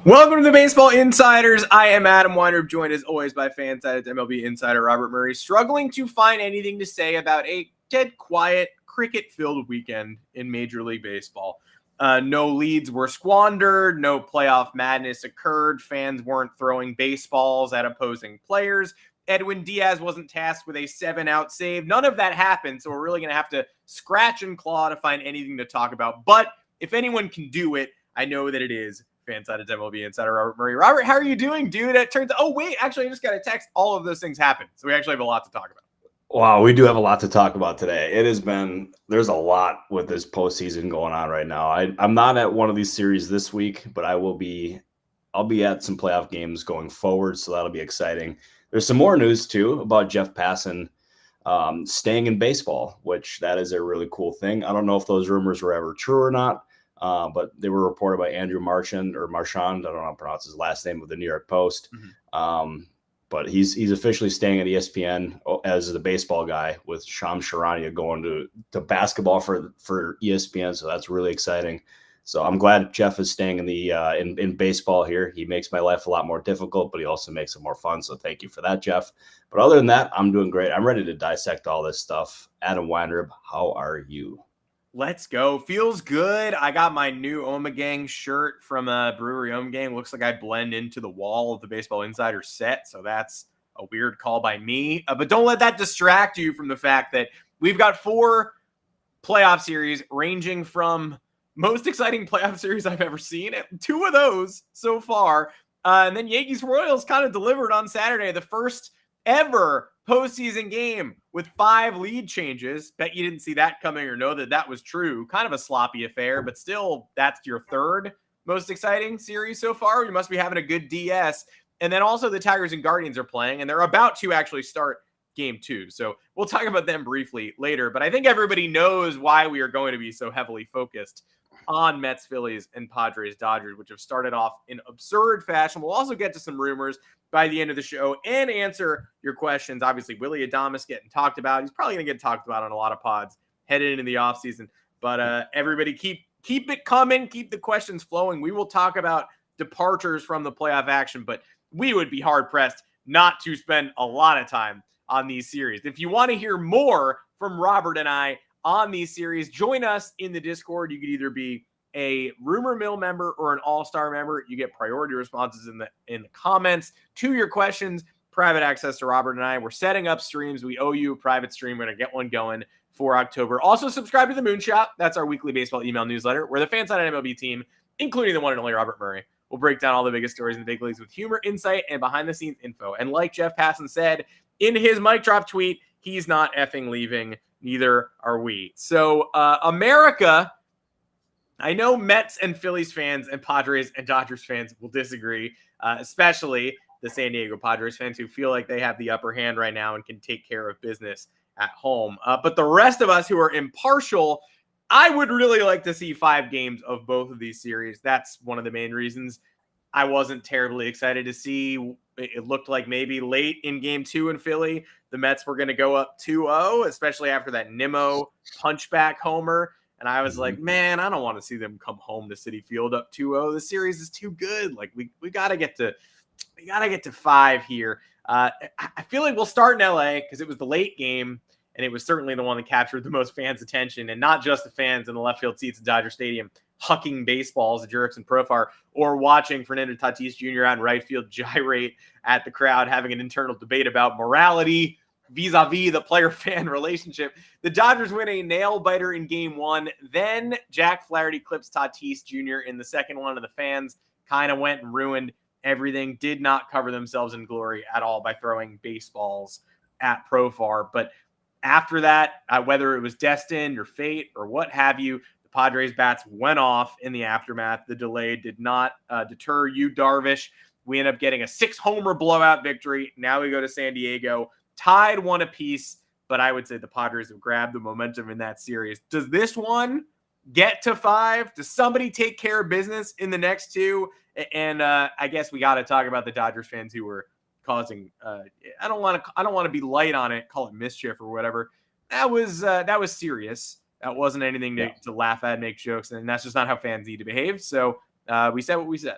Welcome to the Baseball Insiders. I am Adam Weinrib, joined as always by FanSided's MLB insider Robert Murray, struggling to find anything to say about a dead quiet, cricket-filled weekend in Major League Baseball. No leads were squandered, no playoff madness occurred, fans weren't throwing baseballs at opposing players, Edwin Diaz wasn't tasked with a 7-out save. None of that happened, so we're really going to have to scratch and claw to find anything to talk about. But if anyone can do it, I know that it is FanSided's MLB insider Robert Murray. Robert, how are you doing, dude? It turns out, actually, I just got a text. All of those things happened, so we actually have a lot to talk about. Wow, we do have a lot to talk about today. There's a lot with this postseason going on right now. I'm not at one of these series this week, but I'll be at some playoff games going forward, so that'll be exciting. There's some more news too about Jeff Passan staying in baseball, which that is a really cool thing. I don't know if those rumors were ever true or not. But they were reported by Andrew Marchand. I don't know how to pronounce his last name, with the New York Post. Mm-hmm. But he's officially staying at ESPN as the baseball guy, with Shams Charania going to basketball for ESPN. So that's really exciting. So I'm glad Jeff is staying in baseball here. He makes my life a lot more difficult, but he also makes it more fun. So thank you for that, Jeff. But other than that, I'm doing great. I'm ready to dissect all this stuff. Adam Weinrib, how are you? Let's go. Feels good. I got my new Omegang shirt from Brewery Omegang. Looks like I blend into the wall of the Baseball Insider set, so that's a weird call by me. But don't let that distract you from the fact that we've got 4 playoff series, ranging from most exciting playoff series I've ever seen, 2 of those so far. And then Yankees-Royals kind of delivered on Saturday, the first ever postseason game with 5 lead changes. Bet you didn't see that coming or know that was true. Kind of a sloppy affair, but still, that's your 3rd most exciting series so far. You must be having a good DS. And then also the Tigers and Guardians are playing, and they're about to actually start game 2. So we'll talk about them briefly later, but I think everybody knows why we are going to be so heavily focused on Mets-Phillies and Padres-Dodgers, which have started off in absurd fashion. We'll also get to some rumors by the end of the show and answer your questions. Obviously, Willy Adames getting talked about. He's probably going to get talked about on a lot of pods headed into the offseason. But everybody keep it coming. Keep the questions flowing. We will talk about departures from the playoff action, but we would be hard-pressed not to spend a lot of time on these series. If you want to hear more from Robert and I on these series, join us in the Discord. You could either be a Rumor Mill member or an All-Star member. You get priority responses in the comments to your questions, private access to Robert and I. We're setting up streams. We owe you a private stream. We're going to get one going for October. Also, subscribe to the Moonshot. That's our weekly baseball email newsletter, where the FanSided MLB team, including the one and only Robert Murray, will break down all the biggest stories in the big leagues with humor, insight, and behind-the-scenes info. And like Jeff Passan said in his mic drop tweet, he's not effing leaving. Neither are we. So, America, I know Mets and Phillies fans and Padres and Dodgers fans will disagree, especially the San Diego Padres fans who feel like they have the upper hand right now and can take care of business at home. But the rest of us who are impartial, I would really like to see 5 games of both of these series. That's one of the main reasons I wasn't terribly excited to see. It looked like maybe late in game 2 in Philly, the Mets were going to go up 2-0, especially after that Nimmo punchback homer. And I was like, man, I don't want to see them come home to Citi Field up 2-0. The series is too good. Like we got to get to 5 here. I feel like we'll start in LA because it was the late game, and it was certainly the one that captured the most fans' attention, and not just the fans in the left field seats at Dodger Stadium hucking baseballs at Jurickson Profar, or watching Fernando Tatis Jr. out in right field gyrate at the crowd, having an internal debate about morality vis-a-vis the player-fan relationship. The Dodgers win a nail-biter in game 1. Then Jack Flaherty clips Tatis Jr. in the second one, and the fans kind of went and ruined everything. Did not cover themselves in glory at all by throwing baseballs at Profar. But after that, whether it was destined or fate or what have you, the Padres bats went off in the aftermath. The delay did not deter Yu Darvish. We end up getting a 6-homer blowout victory. Now we go to San Diego, tied 1 apiece, but I would say the Padres have grabbed the momentum in that series. Does this one get to 5? Does somebody take care of business in the next 2? And I guess we got to talk about the Dodgers fans who were causing. I don't want to be light on it, call it mischief or whatever. That was serious. That wasn't anything to laugh at, make jokes, and that's just not how fans need to behave. So we said what we said.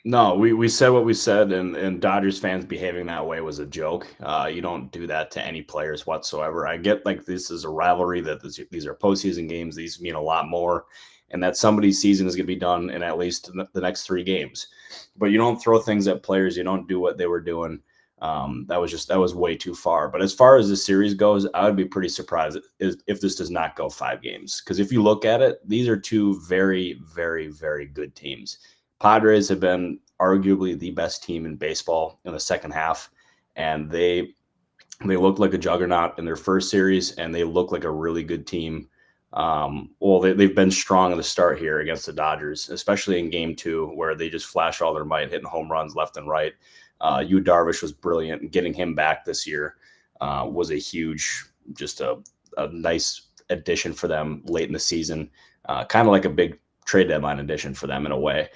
No, we said what we said, and Dodgers fans behaving that way was a joke. You don't do that to any players whatsoever. I get like this is a rivalry, that these are postseason games. These mean a lot more, and that somebody's season is going to be done in at least the next 3 games. But you don't throw things at players. You don't do what they were doing. That was way too far. But as far as the series goes, I would be pretty surprised if this does not go 5 games. Because if you look at it, these are two very, very, very good teams. Padres have been arguably the best team in baseball in the second half, and they looked like a juggernaut in their first series, and they look like a really good team. They've been strong in the start here against the Dodgers, especially in Game 2, where they just flash all their might, hitting home runs left and right. Yu Darvish was brilliant, and getting him back this year was a huge, just a nice addition for them late in the season, kind of like a big trade deadline addition for them in a way.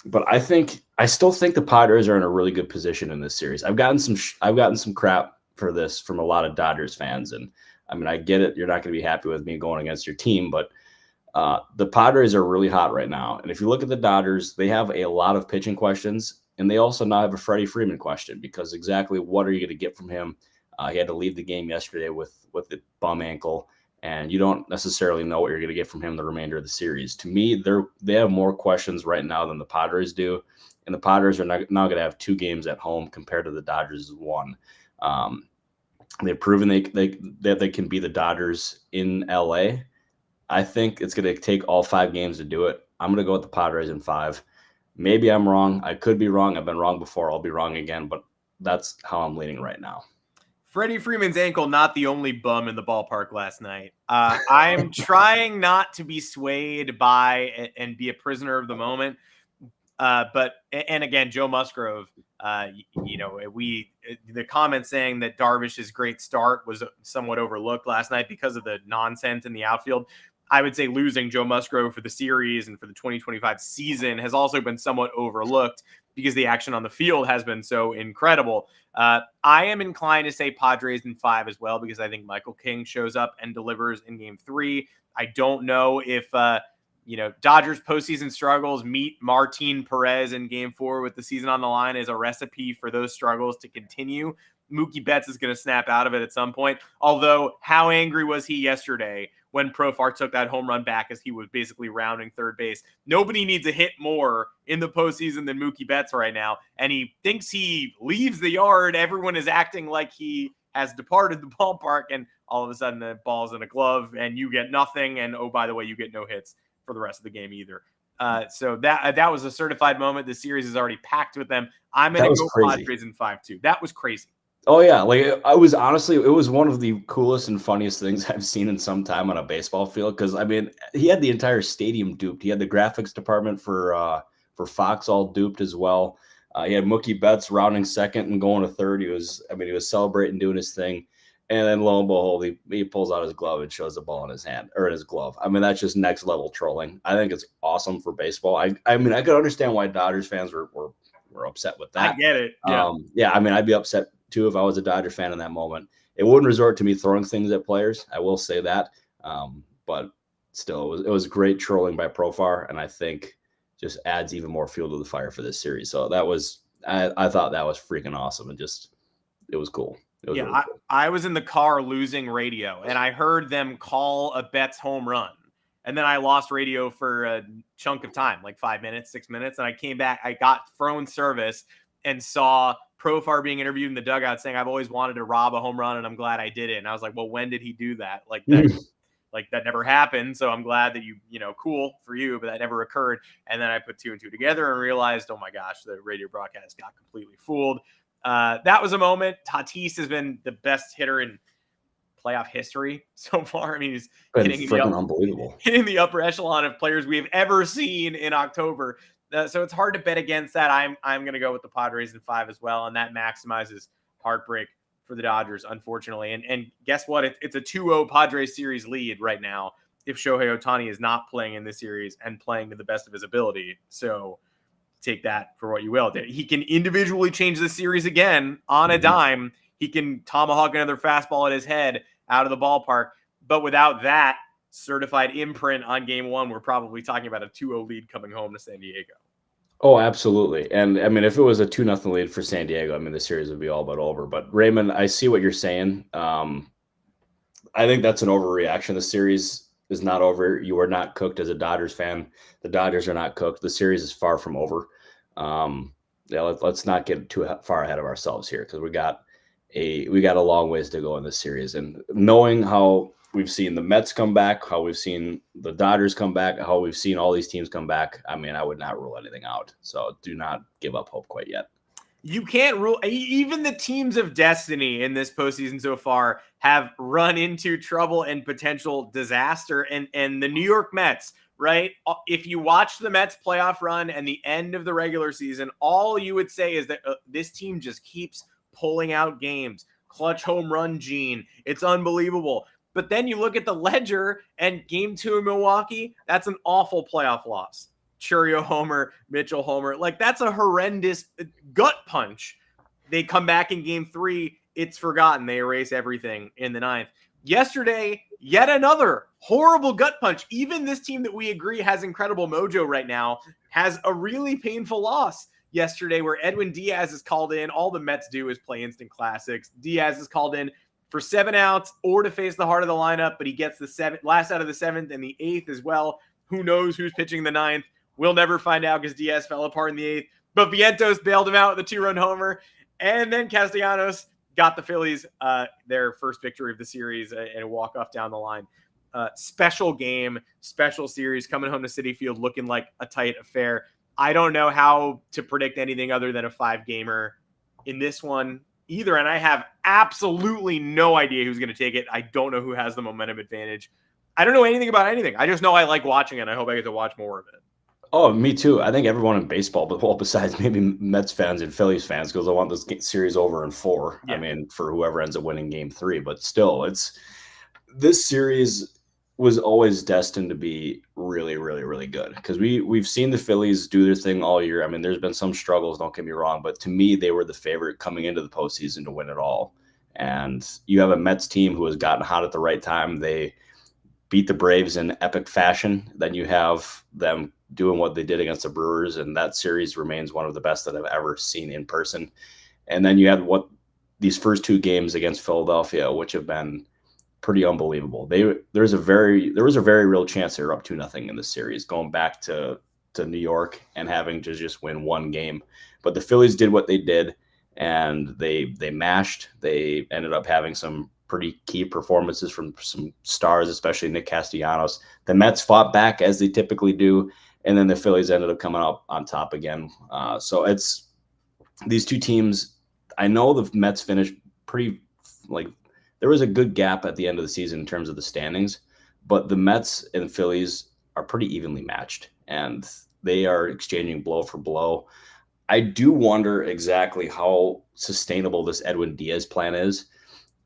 But I still think the Padres are in a really good position in this series. I've gotten some crap for this from a lot of Dodgers fans, and I mean, I get it. You're not going to be happy with me going against your team, but the Padres are really hot right now. And if you look at the Dodgers, they have a lot of pitching questions, and they also now have a Freddie Freeman question, because exactly what are you going to get from him? He had to leave the game yesterday with the bum ankle, and you don't necessarily know what you're going to get from him the remainder of the series. To me, they have more questions right now than the Padres do, and the Padres are now going to have 2 games at home compared to the Dodgers' 1. They've proven that they can be the Dodgers in LA. I think it's going to take all 5 games to do it. I'm going to go with the Padres in 5. Maybe I'm wrong. I could be wrong. I've been wrong before. I'll be wrong again, but that's how I'm leaning right now. Freddie Freeman's ankle, not the only bum in the ballpark last night. I'm trying not to be swayed by and be a prisoner of the moment. But again, Joe Musgrove, the comment saying that Darvish's great start was somewhat overlooked last night because of the nonsense in the outfield. I would say losing Joe Musgrove for the series and for the 2025 season has also been somewhat overlooked because the action on the field has been so incredible. I am inclined to say Padres in 5 as well, because I think Michael King shows up and delivers in Game 3. I don't know if Dodgers postseason struggles meet Martin Perez in Game 4 with the season on the line as a recipe for those struggles to continue. Mookie Betts is going to snap out of it at some point. Although, how angry was he yesterday when Profar took that home run back as he was basically rounding third base? Nobody needs a hit more in the postseason than Mookie Betts right now. And he thinks he leaves the yard. Everyone is acting like he has departed the ballpark. And all of a sudden the ball's in a glove and you get nothing. And oh, by the way, you get no hits for the rest of the game either. So that was a certified moment. The series is already packed with them. I'm going to go Padres in 5-2. That was crazy. Oh yeah, like it was one of the coolest and funniest things I've seen in some time on a baseball field. Because I mean, he had the entire stadium duped. He had the graphics department for Fox all duped as well. He had Mookie Betts rounding second and going to third. He was celebrating, doing his thing, and then lo and behold, he pulls out his glove and shows the ball in his hand or in his glove. I mean, that's just next level trolling. I think it's awesome for baseball. I mean, I could understand why Dodgers fans were upset with that. I get it. Yeah. I mean, I'd be upset too if I was a Dodger fan in that moment. It wouldn't resort to me throwing things at players. I will say that. But still, it was great trolling by Profar, and I think just adds even more fuel to the fire for this series. So I thought that was freaking awesome, and it was cool. Really cool. I was in the car losing radio, and I heard them call a Betts home run. And then I lost radio for a chunk of time, like 5 minutes, 6 minutes. And I came back. I got phone service and saw Profar being interviewed in the dugout saying, "I've always wanted to rob a home run, and I'm glad I did it." And I was like, well, when did he do that? Like that never happened. So I'm glad that cool for you, but that never occurred. And then I put 2 and 2 together and realized, oh my gosh, the radio broadcast got completely fooled. That was a moment. Tatis has been the best hitter in playoff history so far. I mean, he's hitting the upper echelon of players we have ever seen in October. So it's hard to bet against that. I'm going to go with the Padres in 5 as well, and that maximizes heartbreak for the Dodgers, unfortunately. And guess what? It's a 2-0 Padres series lead right now if Shohei Ohtani is not playing in this series and playing to the best of his ability. So take that for what you will. He can individually change the series again on a dime. He can tomahawk another fastball at his head out of the ballpark. But without that certified imprint on Game 1, we're probably talking about a 2-0 lead coming home to San Diego. Oh, absolutely. And I mean, if it was a 2-0 lead for San Diego, I mean, the series would be all but over. But Raymond, I see what you're saying. I think that's an overreaction. The series is not over. You are not cooked as a Dodgers fan. The Dodgers are not cooked. The series is far from over. Yeah, let's not get too far ahead of ourselves here because we got a long ways to go in this series. And knowing how we've seen the Mets come back, how we've seen the Dodgers come back, how we've seen all these teams come back, I mean, I would not rule anything out. So do not give up hope quite yet. You can't rule. Even the teams of destiny in this postseason so far have run into trouble and potential disaster. And the New York Mets, right? If you watch the Mets playoff run and the end of the regular season, all you would say is that this team just keeps pulling out games. Clutch home run gene. It's unbelievable. But then you look at the ledger and game 2 in Milwaukee, that's an awful playoff loss. Churio homer, Mitchell homer. Like, that's a horrendous gut punch. They come back in game 3. It's forgotten. They erase everything in the 9th. Yesterday, yet another horrible gut punch. Even this team that we agree has incredible mojo right now has a really painful loss yesterday where Edwin Diaz is called in. All the Mets do is play instant classics. Diaz is called in for 7 outs or to face the heart of the lineup, but he gets the last out of the 7th and the 8th as well. Who knows who's pitching the 9th? We'll never find out because Diaz fell apart in the 8th. But Vientos bailed him out with a 2-run homer. And then Castellanos got the Phillies their first victory of the series and a walk-off down the line. Special game, special series, coming home to Citi Field looking like a tight affair. I don't know how to predict anything other than a 5-gamer in this one either. And I have absolutely no idea who's going to take it. I don't know who has the momentum advantage. I don't know anything about anything. I just know I like watching it. I hope I get to watch more of it. Oh, me too. I think everyone in baseball, but well, besides maybe Mets fans and Phillies fans, because I want this series over in 4. Yeah. I mean, for whoever ends up winning game 3, but still, this series was always destined to be really, really, really good because we've seen the Phillies do their thing all year. I mean, there's been some struggles, don't get me wrong, but to me, they were the favorite coming into the postseason to win it all. And you have a Mets team who has gotten hot at the right time. They beat the Braves in epic fashion. Then you have them doing what they did against the Brewers, and that series remains one of the best that I've ever seen in person. And then you had these first 2 games against Philadelphia, which have been pretty unbelievable. There was a very real chance they were up 2-0 in this series, going back to New York and having to just win 1 game. But the Phillies did what they did, and they mashed. They ended up having some pretty key performances from some stars, especially Nick Castellanos. The Mets fought back as they typically do, and then the Phillies ended up coming up on top again. So it's these 2 teams. I know the Mets finished pretty there was a good gap at the end of the season in terms of the standings, but the Mets and Phillies are pretty evenly matched, and they are exchanging blow for blow. I do wonder exactly how sustainable this Edwin Diaz plan is.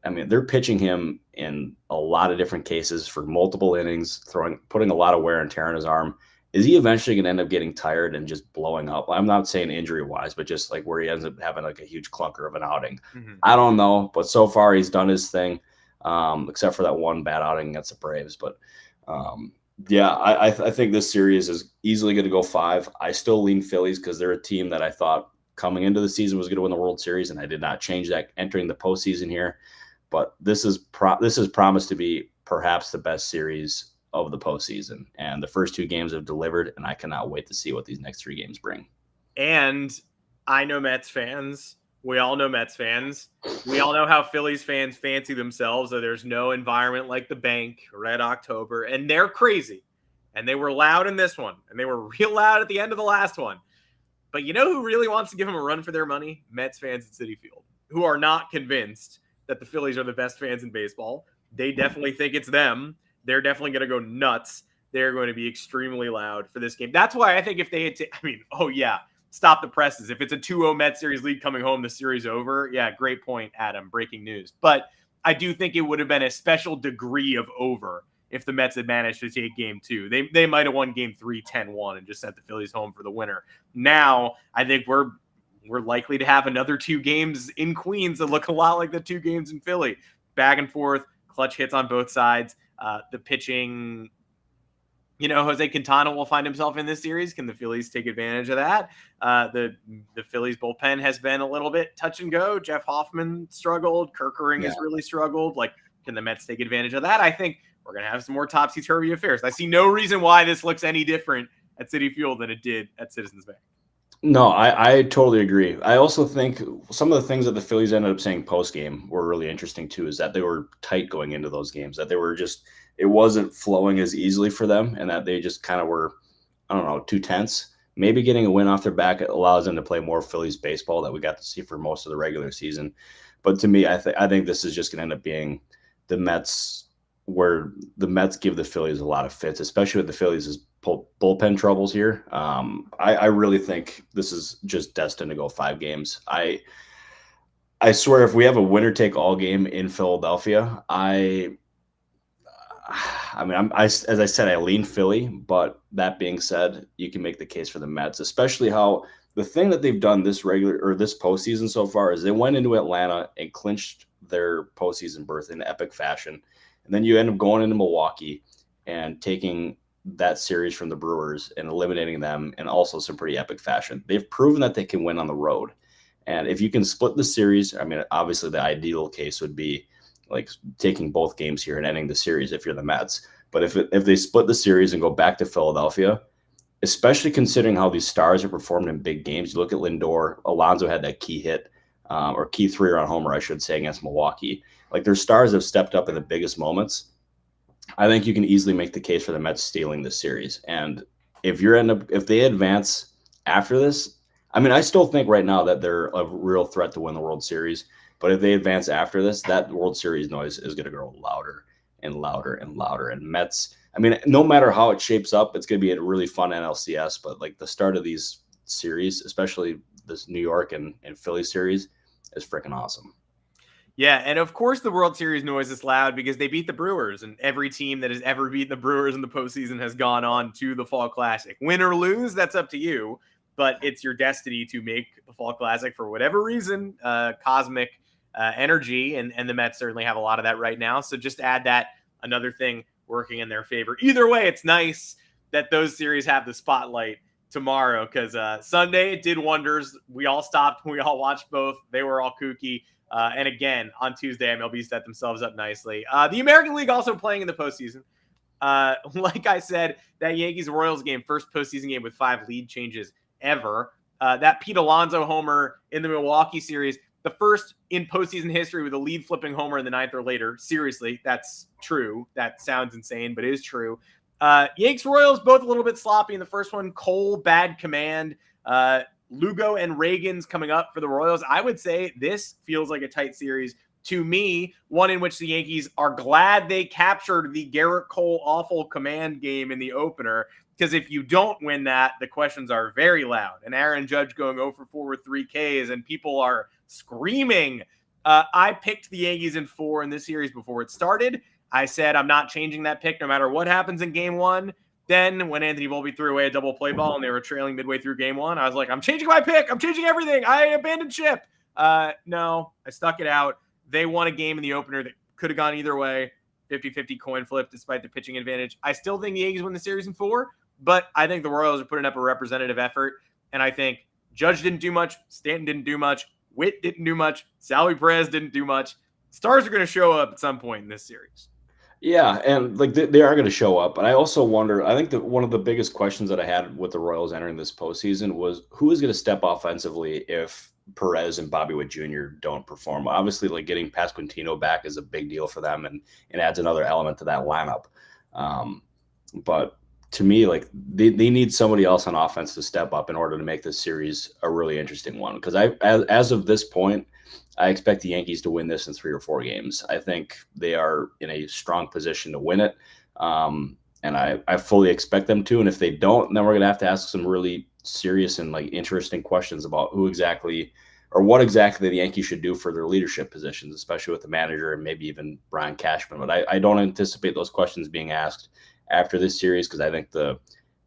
I mean, they're pitching him in a lot of different cases for multiple innings, putting a lot of wear and tear on his arm. Is he eventually going to end up getting tired and just blowing up? I'm not saying injury-wise, but just like where he ends up having like a huge clunker of an outing. Mm-hmm. I don't know, but so far he's done his thing, except for that 1 bad outing against the Braves. But yeah, I think this series is easily going to go 5. I still lean Phillies because they're a team that I thought coming into the season was going to win the World Series, and I did not change that entering the postseason here. But this is promised to be perhaps the best series of the postseason, and the first 2 games have delivered, and I cannot wait to see what these next 3 games bring. And I know Mets fans. We all know Mets fans. We all know how Phillies fans fancy themselves. So there's no environment like the bank, Red October, and they're crazy. And they were loud in this one, and they were real loud at the end of the last one. But you know who really wants to give them a run for their money? Mets fans at Citi Field, who are not convinced that the Phillies are the best fans in baseball. They definitely think it's them. They're definitely going to go nuts. They're going to be extremely loud for this game. That's why I think if they had stop the presses. If it's a 2-0 Mets series lead coming home, the series over. Yeah, great point, Adam. Breaking news. But I do think it would have been a special degree of over if the Mets had managed to take game 2. They might have won game 3 10-1 and just sent the Phillies home for the winner. Now, I think we're likely to have another 2 games in Queens that look a lot like the 2 games in Philly. Back and forth, clutch hits on both sides. The pitching Jose Quintana will find himself in this series. Can the Phillies take advantage of that? The Phillies bullpen has been a little bit touch and go. Jeff Hoffman struggled. Kerkering has really struggled. Like, can the Mets take advantage of that? I think we're going to have some more topsy-turvy affairs. I see no reason why this looks any different at Citi Field than it did at Citizens Bank. No, I totally agree. I also think some of the things that the Phillies ended up saying post-game were really interesting too, is that they were tight going into those games, that they were just, it wasn't flowing as easily for them, and that they just kind of were, I don't know, too tense. Maybe getting a win off their back allows them to play more Phillies baseball that we got to see for most of the regular season. But to me, I think this is just going to end up being the Mets, where the Mets give the Phillies a lot of fits, especially with the Phillies' bullpen troubles here. I really think this is just destined to go 5 games. I swear, if we have a winner take all game in Philadelphia, as I said, I lean Philly, but that being said, you can make the case for the Mets, especially how the thing that they've done this postseason so far is they went into Atlanta and clinched their postseason berth in epic fashion. And then you end up going into Milwaukee and taking that series from the Brewers and eliminating them in also some pretty epic fashion. They've proven that they can win on the road. And if you can split the series, obviously the ideal case would be like taking both games here and ending the series if you're the Mets. But if they split the series and go back to Philadelphia, especially considering how these stars are performed in big games, you look at Lindor, Alonso had that key hit, or key 3-run homer, I should say, against Milwaukee. Like, their stars have stepped up in the biggest moments. I think you can easily make the case for the Mets stealing this series. And if they advance after this, I still think right now that they're a real threat to win the World Series. But if they advance after this, that World Series noise is going to grow louder and louder and louder. And Mets, no matter how it shapes up, it's going to be a really fun NLCS. But like the start of these series, especially this New York and Philly series, is freaking awesome. Yeah, and of course the World Series noise is loud because they beat the Brewers, and every team that has ever beaten the Brewers in the postseason has gone on to the Fall Classic. Win or lose, that's up to you, but it's your destiny to make the Fall Classic for whatever reason, cosmic energy, and the Mets certainly have a lot of that right now. So just add that, another thing working in their favor. Either way, it's nice that those series have the spotlight tomorrow, because Sunday it did wonders. We all stopped. We all watched both. They were all kooky. And again, on Tuesday, MLB set themselves up nicely. The American League also playing in the postseason. Like I said, that Yankees-Royals game, first postseason game with 5 lead changes ever. That Pete Alonso homer in the Milwaukee series, the first in postseason history with a lead-flipping homer in the 9th or later. Seriously, that's true. That sounds insane, but it is true. Yankees-Royals, both a little bit sloppy in the first one. Cole, bad command. Lugo and Reagan's coming up for the Royals. I would say this feels like a tight series to me, one in which the Yankees are glad they captured the Garrett Cole awful command game in the opener, because if you don't win that, the questions are very loud. And Aaron Judge going 0 for 4 with 3 Ks, and people are screaming. I picked the Yankees in 4 in this series before it started. I said I'm not changing that pick no matter what happens in game 1. Then when Anthony Volpe threw away a double play ball and they were trailing midway through game 1, I was like, I'm changing my pick. I'm changing everything. I abandoned ship. No, I stuck it out. They won a game in the opener that could have gone either way. 50-50 coin flip despite the pitching advantage. I still think the Yankees win the series in 4, but I think the Royals are putting up a representative effort. And I think Judge didn't do much. Stanton didn't do much. Witt didn't do much. Salvi Perez didn't do much. Stars are going to show up at some point in this series. Yeah, and like they are going to show up. But I also wonder, I think that one of the biggest questions that I had with the Royals entering this postseason was who is going to step offensively if Perez and Bobby Witt Jr. don't perform. Obviously, like getting Pasquantino back is a big deal for them and adds another element to that lineup. But to me, like they need somebody else on offense to step up in order to make this series a really interesting one. Because as of this point, I expect the Yankees to win this in 3 or 4 games. I think they are in a strong position to win it. And I fully expect them to. And if they don't, then we're going to have to ask some really serious and like interesting questions about who exactly or what exactly the Yankees should do for their leadership positions, especially with the manager and maybe even Brian Cashman. But I don't anticipate those questions being asked after this series, because I think the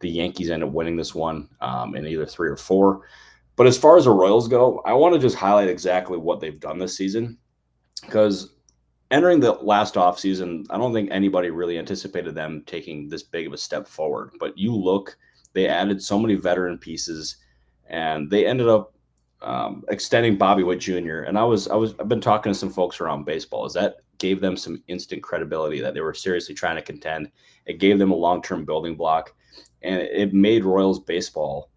Yankees end up winning this one in either 3 or 4. But as far as the Royals go, I want to just highlight exactly what they've done this season, because entering the last offseason, I don't think anybody really anticipated them taking this big of a step forward. But you look, they added so many veteran pieces, and they ended up extending Bobby Witt Jr. And I've been talking to some folks around baseball. Is that gave them some instant credibility that they were seriously trying to contend. It gave them a long-term building block, and it made Royals baseball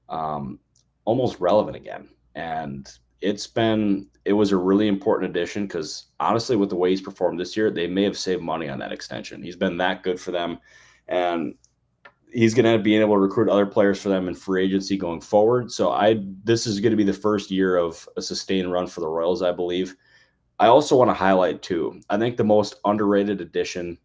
almost relevant again. And it was a really important addition because honestly, with the way he's performed this year, they may have saved money on that extension. He's been that good for them, and he's going to be able to recruit other players for them in free agency going forward. So this is going to be the first year of a sustained run for the Royals, I believe. I also want to highlight too, I think the most underrated addition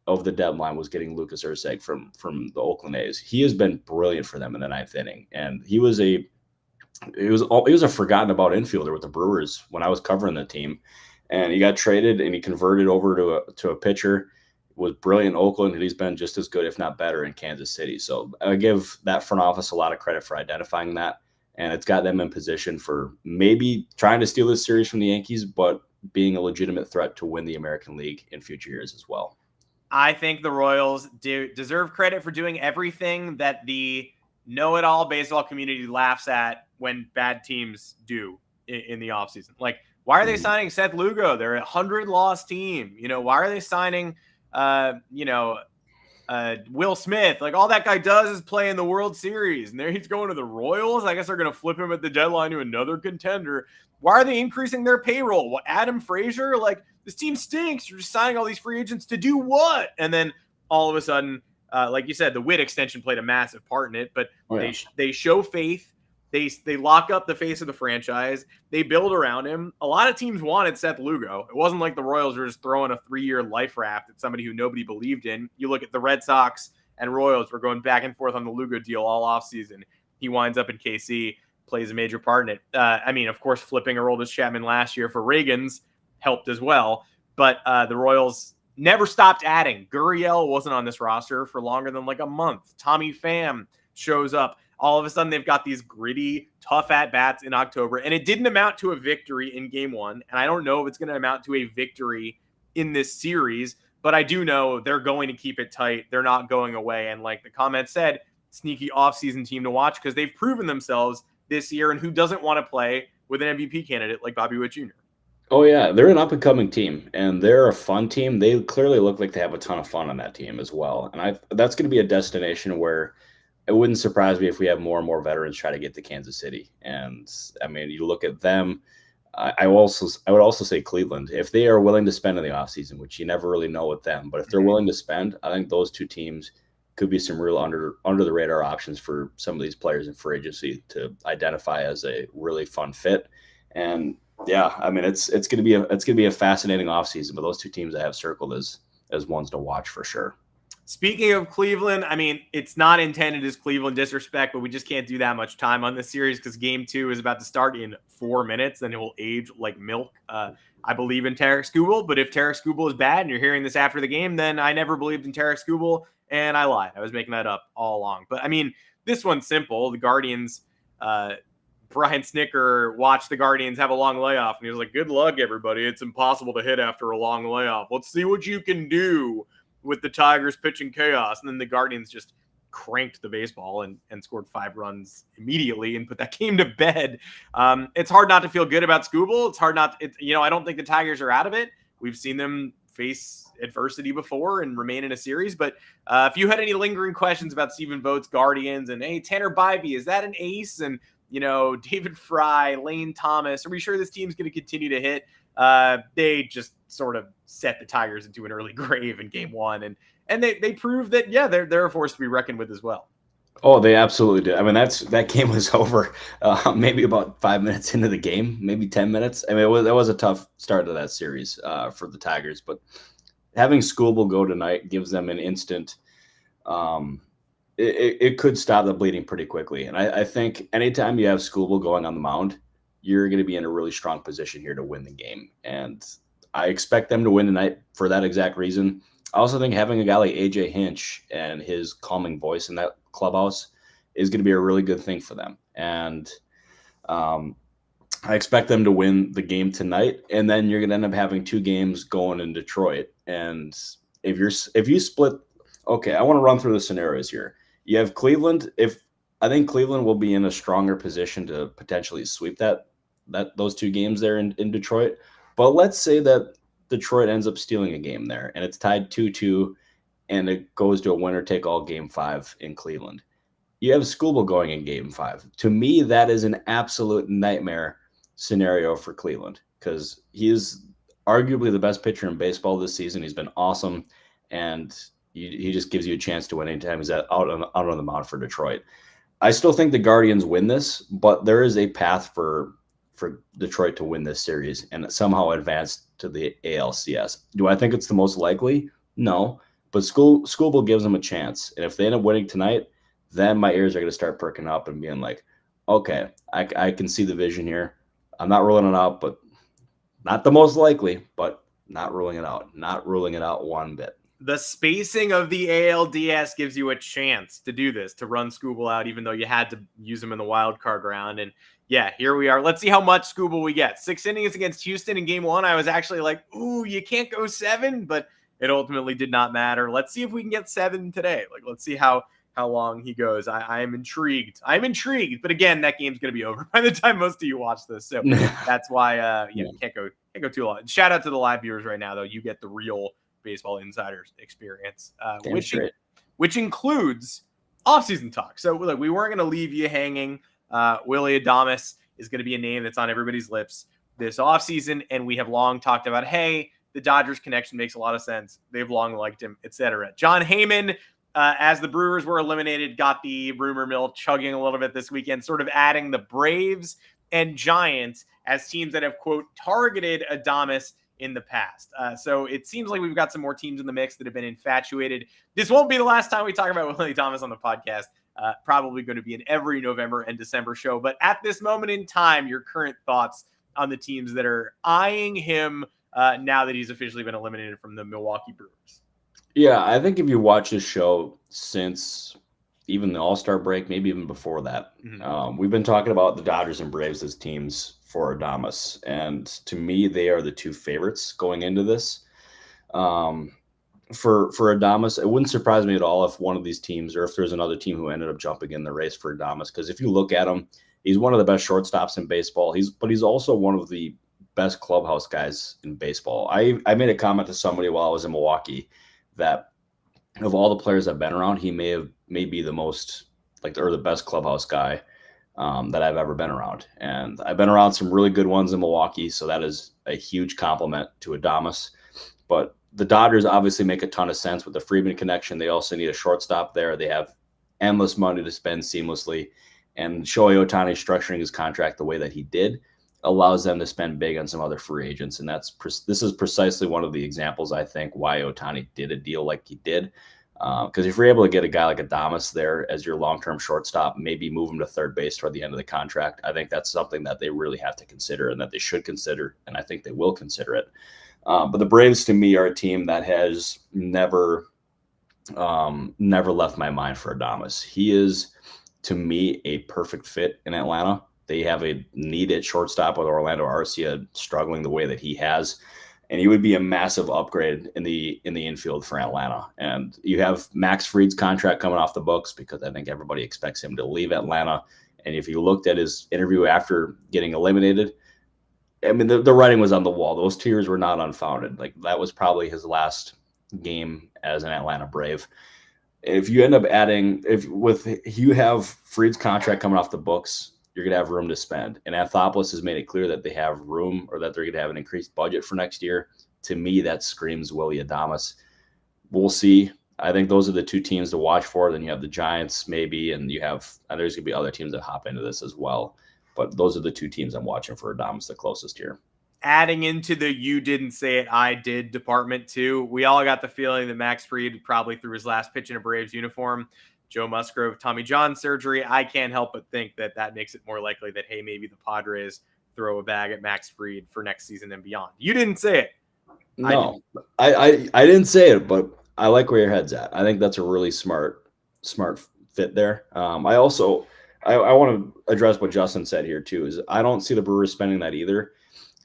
of the deadline was getting Lucas Erceg from the Oakland A's. He has been brilliant for them in the ninth inning, and he was a forgotten about infielder with the Brewers when I was covering the team, and he got traded and he converted over to a pitcher. Was brilliant in Oakland, and he's been just as good, if not better, in Kansas City. So I give that front office a lot of credit for identifying that, and it's got them in position for maybe trying to steal this series from the Yankees, but being a legitimate threat to win the American League in future years as well. I think the Royals deserve credit for doing everything that the know-it-all baseball community laughs at when bad teams do in the offseason. Like, why are they signing Seth Lugo? They're a 100-loss team. Why are they signing Will Smith? Like, all that guy does is play in the World Series, and there he's going to the Royals. I guess they're going to flip him at the deadline to another contender. Why are they increasing their payroll? What, Adam Frazier? Like, this team stinks. You're just signing all these free agents to do what? And then all of a sudden, like you said, the Witt extension played a massive part in it, but they show faith. They lock up the face of the franchise. They build around him. A lot of teams wanted Seth Lugo. It wasn't like the Royals were just throwing a 3-year life raft at somebody who nobody believed in. You look at the Red Sox and Royals were going back and forth on the Lugo deal all offseason. He winds up in KC, plays a major part in it. Of course, flipping Aroldis Chapman last year for Reagan's helped as well. But the Royals never stopped adding. Gurriel wasn't on this roster for longer than like a month. Tommy Pham shows up. All of a sudden, they've got these gritty, tough at-bats in October, and it didn't amount to a victory in Game 1, and I don't know if it's going to amount to a victory in this series, but I do know they're going to keep it tight. They're not going away, and like the comment said, sneaky offseason team to watch because they've proven themselves this year, and who doesn't want to play with an MVP candidate like Bobby Witt Jr.? Oh, yeah. They're an up-and-coming team, and they're a fun team. They clearly look like they have a ton of fun on that team as well, and that's going to be a destination where it wouldn't surprise me if we have more and more veterans try to get to Kansas City. And you look at them. I would also say Cleveland, if they are willing to spend in the offseason, which you never really know with them, but if they're willing to spend, I think those two teams could be some real under the radar options for some of these players in free agency to identify as a really fun fit. And yeah, it's going to be a fascinating offseason, but those two teams I have circled as ones to watch for sure. Speaking of Cleveland, it's not intended as Cleveland disrespect, but we just can't do that much time on this series because Game 2 is about to start in 4 minutes, then it will age like milk. I believe in Tarek Skubal, but if Tarek Skubal is bad and you're hearing this after the game, then I never believed in Tarek Skubal, and I lied. I was making that up all along. But, this one's simple. The Guardians, Brian Snicker watched the Guardians have a long layoff, and he was like, good luck, everybody. It's impossible to hit after a long layoff. Let's see what you can do with the Tigers pitching chaos. And then the Guardians just cranked the baseball and scored 5 runs immediately and put that game to bed. It's hard not to feel good about Skubal. It's hard not, I don't think the Tigers are out of it. We've seen them face adversity before and remain in a series. But if you had any lingering questions about Stephen Vogt's Guardians and, hey, Tanner Bybee, is that an ace? And, David Fry, Lane Thomas, are we sure this team's going to continue to hit? They just sort of set the Tigers into an early grave in Game 1. And they proved that, yeah, they're a force to be reckoned with as well. Oh, they absolutely did. That game was over maybe about 5 minutes into the game, maybe 10 minutes. It was a tough start to that series for the Tigers, but having Skubal go tonight gives them an instant it could stop the bleeding pretty quickly. And I think anytime you have Skubal going on the mound, you're going to be in a really strong position here to win the game. And I expect them to win tonight for that exact reason. I also think having a guy like AJ Hinch and his calming voice in that clubhouse is going to be a really good thing for them. And I expect them to win the game tonight, and then you're going to end up having 2 games going in Detroit. And if you split, okay, I want to run through the scenarios here. You have Cleveland. If I think Cleveland will be in a stronger position to potentially sweep those 2 games there in Detroit. But let's say that Detroit ends up stealing a game there, and it's tied 2-2, and it goes to a winner-take-all game 5 in Cleveland. You have Skubal going in game 5. To me, that is an absolute nightmare scenario for Cleveland because he is arguably the best pitcher in baseball this season. He's been awesome, and he just gives you a chance to win anytime he's out on the mound for Detroit. I still think the Guardians win this, but there is a path for Detroit to win this series and somehow advance to the ALCS. Do I think it's the most likely? No, but Skubal gives them a chance, and if they end up winning tonight, then my ears are going to start perking up and being like, okay, I can see the vision here. I'm not ruling it out, but not the most likely, but not ruling it out. Not ruling it out one bit. The spacing of the ALDS gives you a chance to do this, to run Skubal out, even though you had to use him in the wild card round. And yeah, here we are. Let's see how much Skubal we get. 6 innings against Houston in game 1. I was actually like, ooh, you can't go 7, but it ultimately did not matter. Let's see if we can get 7 today. Like, let's see how long he goes. I am intrigued. I'm intrigued. But again, that game's going to be over by the time most of you watch this. So that's why can't go too long. Shout out to the live viewers right now, though. You get the real Baseball Insiders experience, which includes offseason talk. So look, we weren't going to leave you hanging. Willy Adames is going to be a name that's on everybody's lips this offseason. And we have long talked about, hey, the Dodgers connection makes a lot of sense. They've long liked him, etc. John Heyman, as the Brewers were eliminated, got the rumor mill chugging a little bit this weekend, sort of adding the Braves and Giants as teams that have, quote, targeted Adames in the past. So it seems like we've got some more teams in the mix that have been infatuated. This won't be the last time we talk about Willy Adames on the podcast. Probably going to be in every November and December show. But at this moment in time, your current thoughts on the teams that are eyeing him now that he's officially been eliminated from the Milwaukee Brewers. Yeah, I think if you watch this show since even the All-Star break, maybe even before that, we've been talking about the Dodgers and Braves as teams for Adames. And to me, they are the 2 favorites going into this. For Adames, it wouldn't surprise me at all if one of these teams, or if there's another team who ended up jumping in the race for Adames. Because if you look at him, he's one of the best shortstops in baseball. But he's also one of the best clubhouse guys in baseball. I made a comment to somebody while I was in Milwaukee that of all the players I've been around, he may be the most or the best clubhouse guy that I've ever been around. And I've been around some really good ones in Milwaukee, so that is a huge compliment to Adames. But the Dodgers obviously make a ton of sense with the Freeman connection. They also need a shortstop there. They have endless money to spend seamlessly. And Shohei Ohtani structuring his contract the way that he did allows them to spend big on some other free agents. And this is precisely one of the examples, I think, why Ohtani did a deal like he did. Because if you're able to get a guy like Adames there as your long-term shortstop, maybe move him to third base toward the end of the contract, I think that's something that they really have to consider and that they should consider, and I think they will consider it. But the Braves, to me, are a team that has never left my mind for Adames. He is, to me, a perfect fit in Atlanta. They have a need at shortstop with Orlando Arcia struggling the way that he has. And he would be a massive upgrade in the infield for Atlanta. And you have Max Fried's contract coming off the books because I think everybody expects him to leave Atlanta. And if you looked at his interview after getting eliminated, I mean, the writing was on the wall. Those tears were not unfounded. Like, that was probably his last game as an Atlanta Brave. If you end up you have Fried's contract coming off the books, you're going to have room to spend. And Anthopoulos has made it clear that they have room, or that they're going to have an increased budget for next year. To me, that screams Willy Adames. We'll see. I think those are the 2 teams to watch for. Then you have the Giants maybe, and there's going to be other teams that hop into this as well. But those are the 2 teams I'm watching for Adames the closest here. Adding into the you didn't say it, I did department too, we all got the feeling that Max Fried probably threw his last pitch in a Braves uniform. Joe Musgrove, Tommy John surgery. I can't help but think that makes it more likely that, hey, maybe the Padres throw a bag at Max Fried for next season and beyond. You didn't say it. No, I didn't say it, but I like where your head's at. I think that's a really smart fit there. I I want to address what Justin said here too. Is I don't see the Brewers spending that either.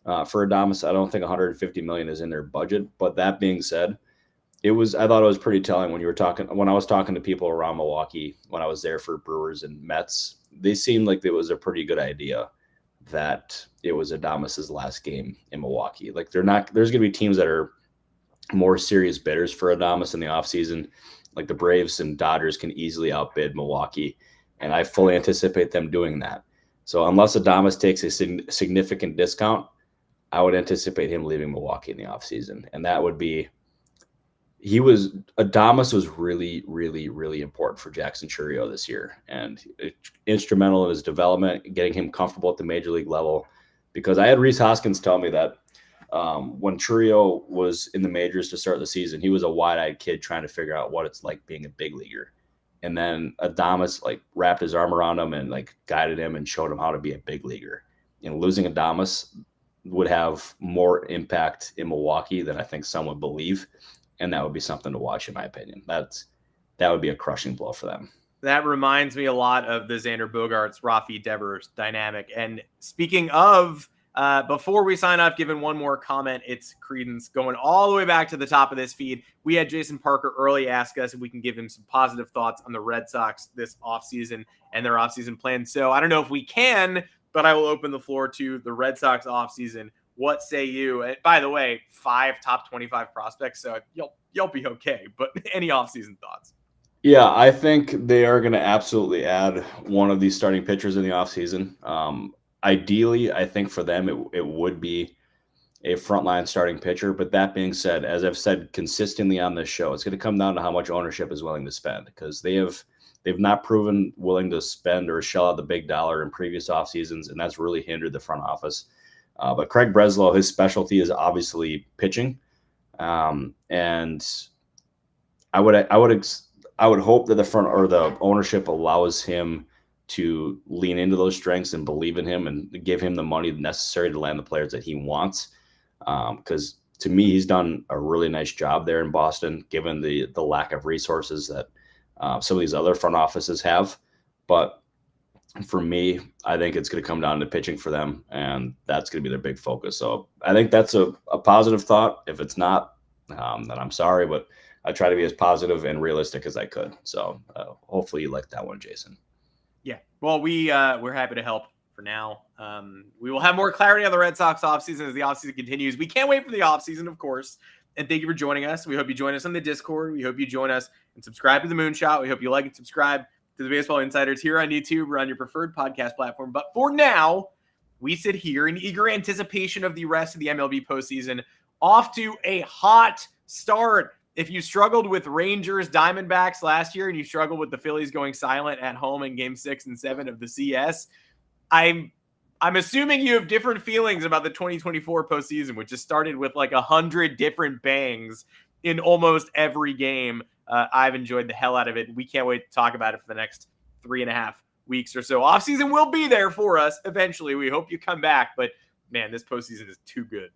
For Adames, I don't think 150 million is in their budget. But that being said, I thought it was pretty telling when I was talking to people around Milwaukee when I was there for Brewers and Mets. They seemed like it was a pretty good idea that it was Adames's last game in Milwaukee. Like there's going to be teams that are more serious bidders for Adames in the offseason. Like the Braves and Dodgers can easily outbid Milwaukee, and I fully anticipate them doing that. So unless Adames takes a significant discount, I would anticipate him leaving Milwaukee in the offseason. And that would be Adames was really, really, really important for Jackson Chourio this year, and instrumental in his development, getting him comfortable at the major league level. Because I had Rhys Hoskins tell me that when Chourio was in the majors to start the season, he was a wide-eyed kid trying to figure out what it's like being a big leaguer. And then Adames like wrapped his arm around him and like guided him and showed him how to be a big leaguer. And losing Adames would have more impact in Milwaukee than I think some would believe. And that would be something to watch, in my opinion. That would be a crushing blow for them. That reminds me a lot of the Xander Bogaerts, Rafi Devers dynamic. And speaking of, before we sign off, given one more comment, it's Credence going all the way back to the top of this feed. We had Jason Parker early ask us if we can give him some positive thoughts on the Red Sox this offseason and their offseason plans. So I don't know if we can, but I will open the floor to the Red Sox offseason. What say you? And by the way, 5 top 25 prospects, so you'll be okay. But any offseason thoughts? Yeah, I think they are going to absolutely add one of these starting pitchers in the offseason. Ideally, I think for them it would be a frontline starting pitcher. But that being said, as I've said consistently on this show, it's going to come down to how much ownership is willing to spend, because they've not proven willing to spend or shell out the big dollar in previous off seasons, and that's really hindered the front office. But Craig Breslow, his specialty is obviously pitching, and I would hope that the front or the ownership allows him to lean into those strengths and believe in him and give him the money necessary to land the players that he wants. Because to me, he's done a really nice job there in Boston, given the lack of resources that some of these other front offices have. But for me, I think it's going to come down to pitching for them, and that's going to be their big focus. So I think that's a positive thought. If it's not, then I'm sorry, but I try to be as positive and realistic as I could. So hopefully you like that one, Jason. Yeah. Well, we're happy to help for now. We will have more clarity on the Red Sox offseason as the offseason continues. We can't wait for the offseason, of course. And thank you for joining us. We hope you join us on the Discord. We hope you join us and subscribe to the Moonshot. We hope you like and subscribe to the Baseball Insiders here on YouTube or on your preferred podcast platform. But for now, we sit here in eager anticipation of the rest of the MLB postseason. Off to a hot start. If you struggled with Rangers, Diamondbacks last year, and you struggled with the Phillies going silent at home in Game 6 and 7 of the CS, I'm assuming you have different feelings about the 2024 postseason, which has started with like 100 different bangs in almost every game. I've enjoyed the hell out of it. We can't wait to talk about it for the next 3.5 weeks or so. Offseason will be there for us eventually. We hope you come back, but man, this postseason is too good.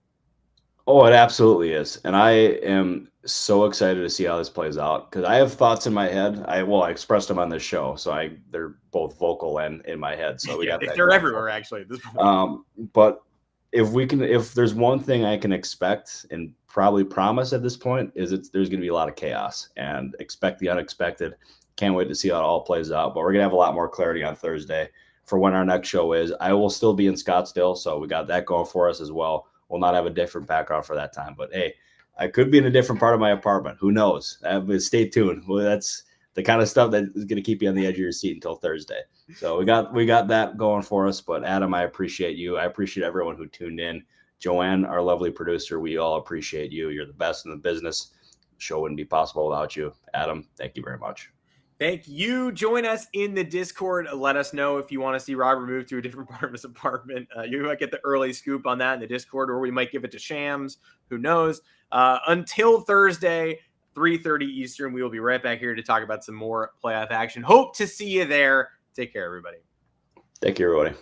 Oh, it absolutely is. And I am so excited to see how this plays out, because I have thoughts in my head. I expressed them on this show, so they're both vocal and in my head. So we got that. They're everywhere actually at this point. But if there's one thing I can expect and probably promise at this point, is there's going to be a lot of chaos, and expect the unexpected. Can't wait to see how it all plays out. But we're going to have a lot more clarity on Thursday for when our next show is. I will still be in Scottsdale, so we got that going for us as well. We'll not have a different background for that time, but hey, I could be in a different part of my apartment. Who knows? Stay tuned. Well, that's the kind of stuff that is going to keep you on the edge of your seat until Thursday. So we got that going for us. But Adam, I appreciate you. I appreciate everyone who tuned in. Joanne, our lovely producer, we all appreciate you. You're the best in the business. The show wouldn't be possible without you. Adam, thank you very much. Thank you. Join us in the Discord. Let us know if you want to see Robert move to a different part of his apartment. You might get the early scoop on that in the Discord, or we might give it to Shams. Who knows? Until Thursday, 3:30 Eastern, we will be right back here to talk about some more playoff action. Hope to see you there. Take care, everybody. Thank you, everybody.